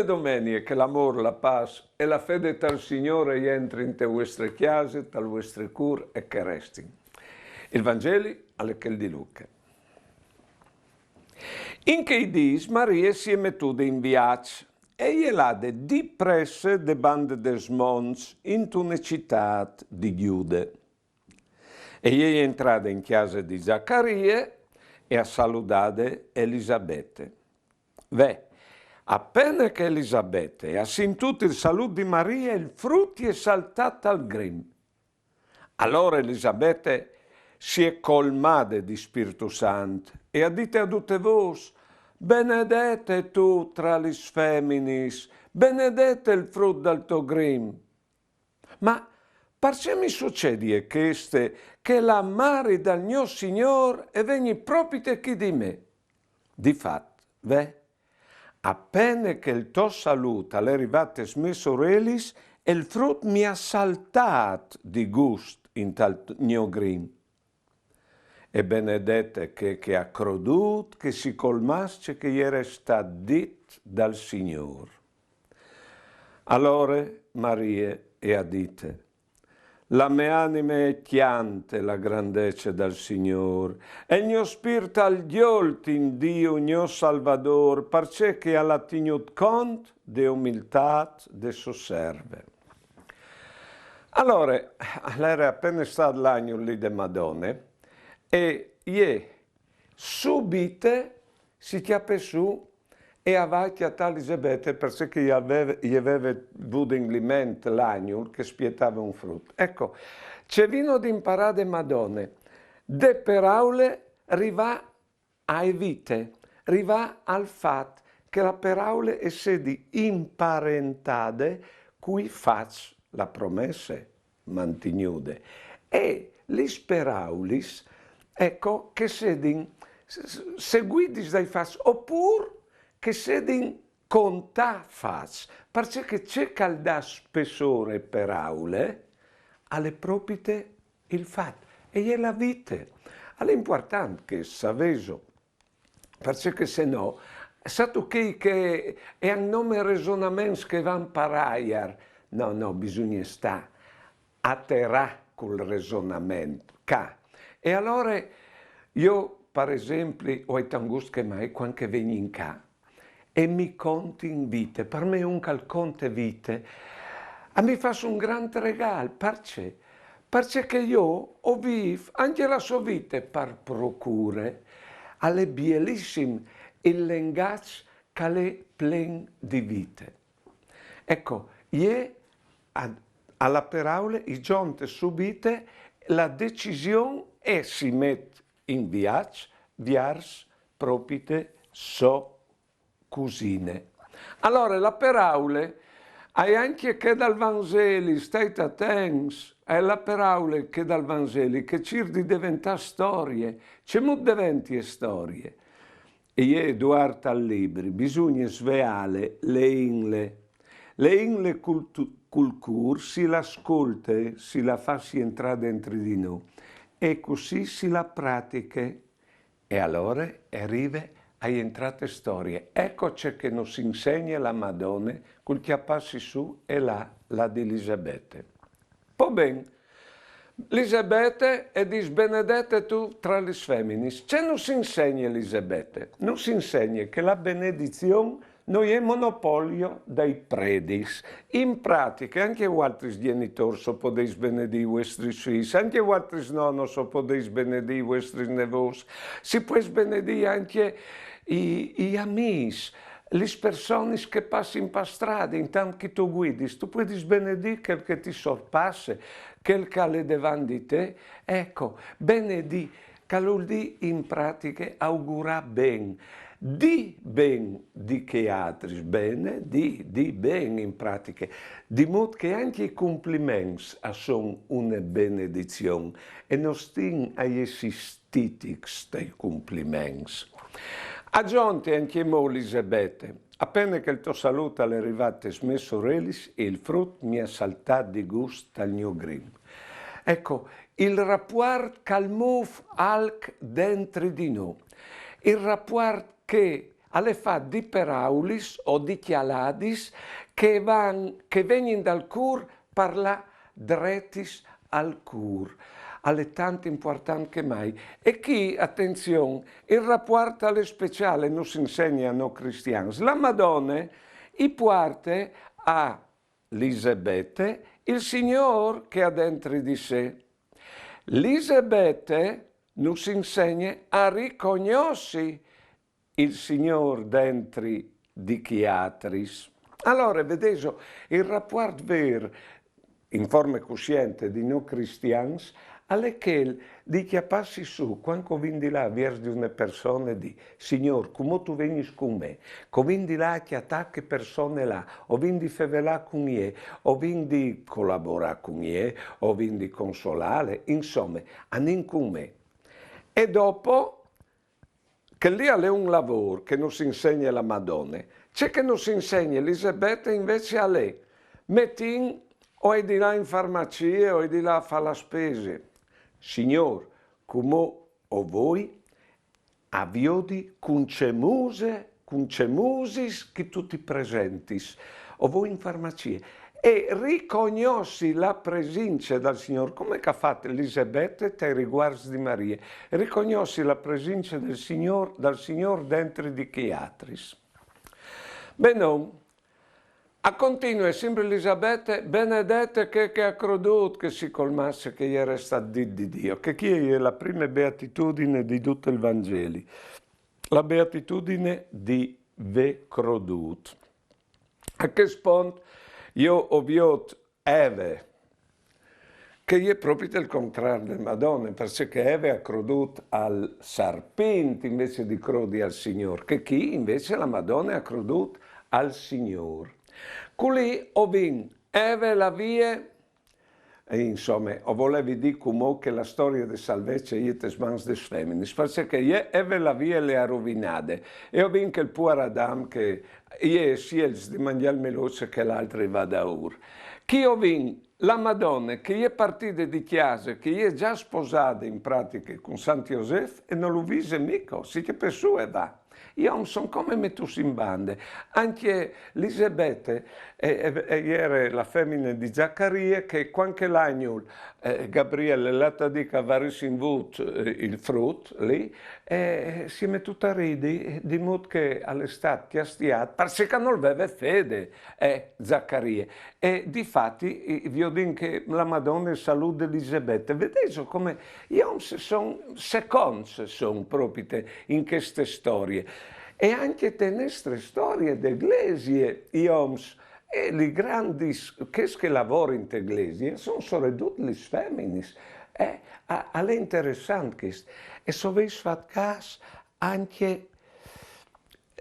domeniche che l'amore, la pace e la fede dal Signore entri in te vostre chiese, dal vostre cure e che resti. Il Vangelo alle che di Luca. In che dis Maria si è mettuta in viaggio e gliel'ade di presse de bande des mons in una città di Giude. E gli è entrata in chiesa di Zaccaria e ha salutato Elisabetta. Appena che Elisabetta ha sentito il saluto di Maria, il frutto è saltato al grembo. Allora Elisabetta si è colmata di Spirito Santo e ha detto a tutte voci: benedetta tu tra le feminis, benedetta il frutto del tuo grembo. Ma perché mi succede che la mare del mio Signore e veni proprio qui di me? Difatti, appena che il tuo saluto è arrivato a me sorellis, il frutto mi ha saltato di gusto in tal mio grembo. E benedette che ha creduto che si colmasse che gli era stato detto dal Signore. Allora Maria ha detto: la mia anima è piante la grandezza del Signore, e il mio spirito algiolti in Dio, mio Salvador, perché che ha tenuto conto di umiltà de suo serve. Allora, era appena stato l'anno lì di Madonna, e subito si chiappa su e aveva a Elisabetta perché gli aveva avuto in mente l'agno che spietava un frutto. Ecco, c'è vino di imparare Madonna, de paraule arriva ai vite, arriva al fatto che la paraule è sedi imparentate cui faccio la promessa mantenuta. E le paraulis, ecco, che sedi seguiti dai fatti, oppure che sedin conta fas, perché c'è calda spessore per aule, alle propite il fatto, e è la vita. È importante che sapeso, perché se no, sato che è un nome ragionamenti che vanno paraiar, no, bisogna stare a terra col ragionamento, E allora io, per esempio, ho tanto che mai quando vengo in casa, e mi conti in vite, per me un calconte vite, a mi fa un grande regalo, perché? Perché io ho vivo anche la sua vita per procure, alle bellissime il linguaggio che è pieno di vite. Ecco, io alla paraula, i giunte subite, la decisione è si mette in viaggio, viars propite so cusine. Allora, la paraula è anche che dal Vangelo, state attenti, è la paraula che dal Vangelo, che cerca di diventare storie, c'è molto diventi storie. E io, Edoardo al libri, bisogna sveale le ingle culture si l'ascolta, si la fa si entrare dentro di noi, e così si la pratica, e allora arriva a entrate storie. Ecco ciò che nos insegna la Madonna, quel che passi su è la di Elisabetta. Poi bene, Elisabetta è dis benedetta tu tra le feminis. C'è non si insegna Elisabetta? Non si insegna che la benedizione non è monopolio dei predis. In pratica, anche altri genitori so podeis benedire i vostri figli, anche altri nonni so podeis benedire i vostri nevos. Si può benedire anche i amici, le persone che passano per strada, intanto che tu guidi, tu puoi benedire quel che ti sorpassa, quel che è davanti di te. Ecco, benedì, che vuol dire in pratica augura bene. Di ben di che altri, bene, di ben in pratica, di modo che anche i complimenti sono una benedizione e non stiamo agli stitics dei complimenti. A giunte anche mo Elisabetta, appena che il tuo saluto è arrivato a me sorellis, il frutto mi ha saltato di gusto al mio grembo. Ecco, il rapporto calmò alc dentro di noi, il rapporto che alle fa di peraulis o di chialadis che vengono dal cur parla dretis al cur, alle tanto importante che mai. E chi, attenzione, il rapporto alle speciale non si insegna a noi cristiani. La Madonna, i parte a Elisabetta, il Signore che ha dentro di sé. Elisabetta non si insegna a riconoscere il Signore dentro di chiatris. Allora, vedete, il rapporto vero, in forma cosciente di noi cristiani, alle che di chiapparsi su, quando vindi là verso una persona di Signore, come tu veni con me, come vindi là che attacchi persone là, o vindi fevelà con me, o vindi collaborare con me, o vindi consolare, insomma, anin con me. E dopo, che lì è un lavoro che non si insegna la Madonna, c'è che non si insegna Elisabetta invece a lei, metti o è di là in farmacia o è di là a fare la spesa. Signor, come o voi aviodi cuncemusis che tutti presentis, o voi in farmacia, e riconosci la presenza del Signore, come che ha fatto Elisabetta te riguardi di Maria, riconosci la presenza del Signore dentro di chiatris. Bene, a continua sempre Elisabetta, benedetta che ha creduto che si colmasse che gli era stato di Dio, che chi è la prima beatitudine di tutto il Vangelo, la beatitudine di ve credut. A che spunto io ho visto Eve, che è proprio il contrario del Madonna, perché Eve ha creduto al serpente invece di credere al Signore, che chi invece la Madonna ha creduto al Signore. Così ho vinto Eve la via, e insomma, ho volevo dire come che la storia di salvezza è des mans des feminis, perché Eve la via le ha rovinate, e ho vinto che il puer Adam che è sia di mangiare meloce che l'altro va da ur. Chi ho vinto? La Madonna, che è partita di chiesa, che è già sposata in pratica con Santi Joseph e non lo vise mica, si che per su e va. Io non sono come mettusi in bande. Anche Elisabetta era la femmina di Zaccaria che qualche l'anno Gabriele l'ha detto che avesse avuto il frutto lì e si è mettuta a ridere di modo che all'estate ti ha stiato perché non aveva fede Zaccaria. E difatti vi ho detto che la Madonna saluta Elisabetta. Vedete come io sono secondi sono proprio in queste storie. E anche le nostre storie di iglesie, e le grandi che lavorano in iglesie sono soprattutto le femmine. È interessante. E se avete fatto caso anche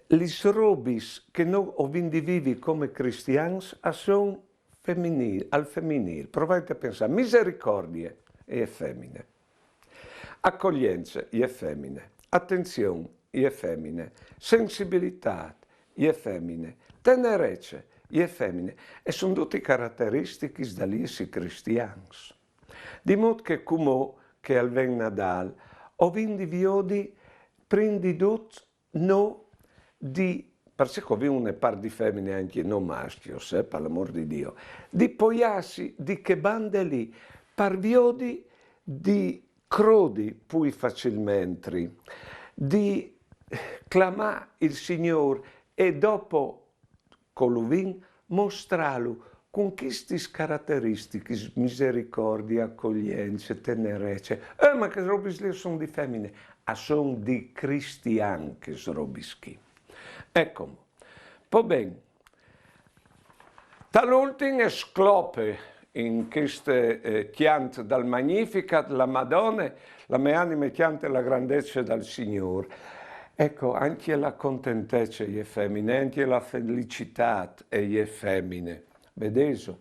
le robis che noi vivi come cristiani sono femminili, al femminile. Provate a pensare, misericordia è femmine, accoglienza è femmine, attenzione è femmine, sensibilità è femmine, tenerezza è femmine, e sono tutte caratteristiche degli esseri cristiani. Di modo che come che al ven Nadal, ho individuati prendi tutto no di, perché ho una par di femmine anche non maschio, per l'amor di Dio, di poiassi, di che bande lì, parviodi di crodi poi facilmente, di clamare il Signore e dopo coluvin mostrarlo con queste caratteristiche, misericordia, accoglienza, tenerezza. Ma che robis sono di femmine, sono di cristiani che robischi. Ecco, poi bene, tal'ultimo sclope in queste chiante dal Magnificat, la Madonna, la mia anima chianta la grandezza del Signore. Ecco, anche la contentezza è femmine, anche la felicità è femmine, vedete?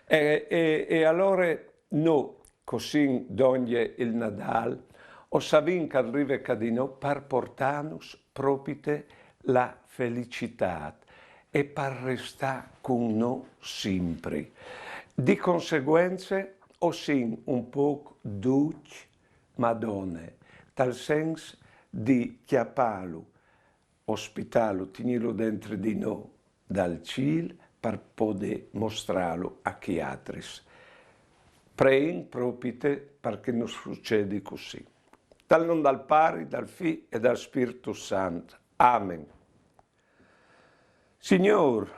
E allora no, così d'ogni il Nadal, o savin che arriva cadino per portarnos proprio la felicità e per restare con noi sempre. Di conseguenza, o sin un po' duc Madonna, tal senso di chiappalu ospitalo, tenilo dentro di noi, dal cielo, per poter mostrarlo a chi altri. Preghi proprio perché non succede così. Dal nome del Padre, dal Figlio e dal Spirito Santo. Amen. Signore,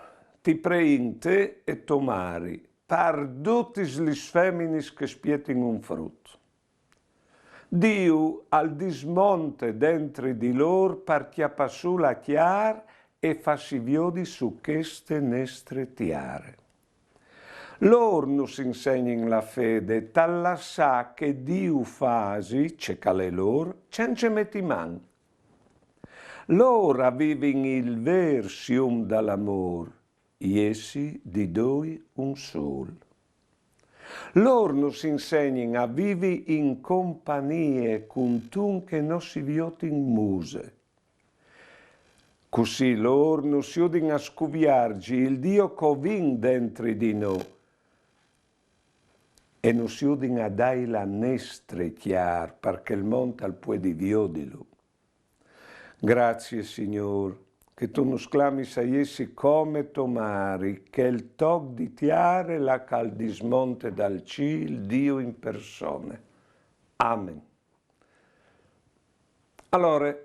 ti prego in te e tomari, per tutte le femmine che spietano un frutto. Dio al dismonte dentro di loro perché appassù la chiara e fassi viodi su queste nostre tiare. Loro nos insegnano la fede, talla sa che Dio fasi, c'è cale loro, senza metti man. Loro vivono il versium dall'amor, essi di due un sol. Loro nos insegnano a vivere in compagnia con tu che non si vioti in muse. Così loro nos aiutano a scoviarci il Dio che vive dentro di noi e nos aiutano a dare la nostra chiara perché il mondo al può di viodilo. Grazie, Signore, che tu nos clami a essi come tomari, che il toc di tiare la caldismonte dal cielo, Dio in persona. Amen. Allora,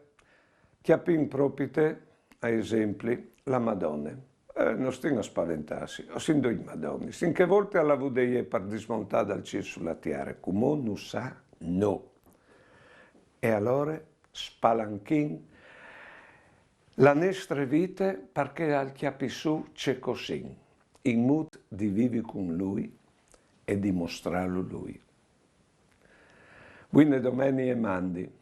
chiappin propite, a esempi, la Madonna. Non stiamo a spaventarsi, ho sentito i Madonni. Sinché volte alla vudeie per dismontare dal cielo sulla tiara, come non sa, no. E allora, spalanchin, la nostra vita perché al chiapisù c'è così, in modo di vivere con Lui e di mostrarlo Lui. Buone domeniche e mandi.